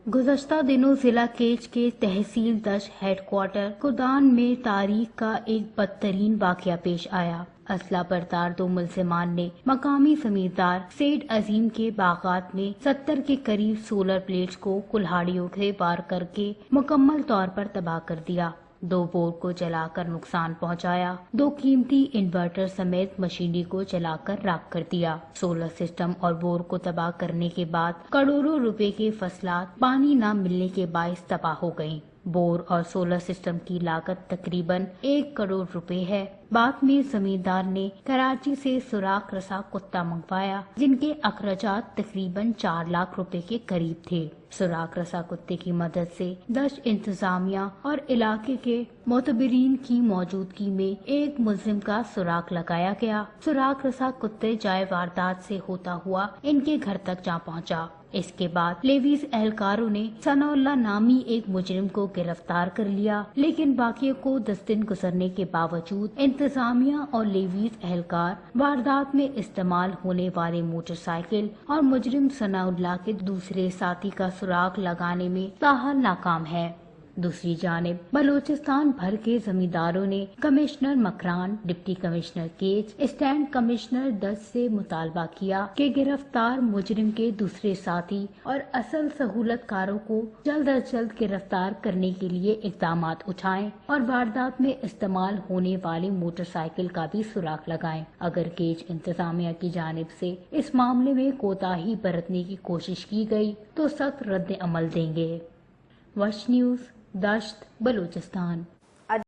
گزشتہ دنوں ضلع کیچ کے تحصیل دشت ہیڈ کوارٹر کودان میں تاریخ کا ایک بدترین واقعہ پیش آیا۔ اسلحہ بردار دو ملزمان نے مقامی زمیندار سید عظیم کے باغات میں 70 کے قریب سولر پلیٹس کو کلہاڑیوں سے وار کر کے مکمل طور پر تباہ کر دیا، 2 بور کو جلا کر نقصان پہنچایا، 2 قیمتی انورٹر سمیت مشینری کو جلا کر راکھ کر دیا۔ سولر سسٹم اور بور کو تباہ کرنے کے بعد کروڑوں روپے کے فصلات پانی نہ ملنے کے باعث تباہ ہو گئیں۔ بور اور سولر سسٹم کی لاگت تقریباً 1 کروڑ روپے ہے۔ بعد میں زمیندار نے کراچی سے سوراخ رسا کتا منگوایا جن کے اخراجات تقریباً 4 لاکھ روپے کے قریب تھے۔ سوراخ رسا کتے کی مدد سے دشت انتظامیہ اور علاقے کے معتبرین کی موجودگی میں ایک ملزم کا سراغ لگایا گیا۔ سوراخ رسا کتے جائے واردات سے ہوتا ہوا ان کے گھر تک جا پہنچا۔ اس کے بعد لیویز اہلکاروں نے ثناء اللہ نامی ایک مجرم کو گرفتار کر لیا، لیکن واقعے کو 10 دن گزرنے کے باوجود انتظامیہ اور لیویز اہلکار واردات میں استعمال ہونے والے موٹر سائیکل اور مجرم ثناء اللہ کے دوسرے ساتھی کا سراغ لگانے میں تاحال ناکام ہے۔ دوسری جانب بلوچستان بھر کے زمینداروں نے commissioner Makran, deputy commissioner catch, stand commissioner دشت سے مطالبہ کیا کہ گرفتار مجرم کے دوسرے ساتھی اور اصل سہولت کاروں کو جلد از جلد گرفتار کرنے کے لیے اقدامات اٹھائیں اور واردات میں استعمال ہونے والے موٹر سائیکل کا بھی سراغ لگائیں۔ اگر کیچ انتظامیہ کی جانب سے اس معاملے میں کوتاہی برتنے کی کوشش کی گئی تو سخت رد عمل دیں گے۔ وش نیوز، دشت، بلوچستان۔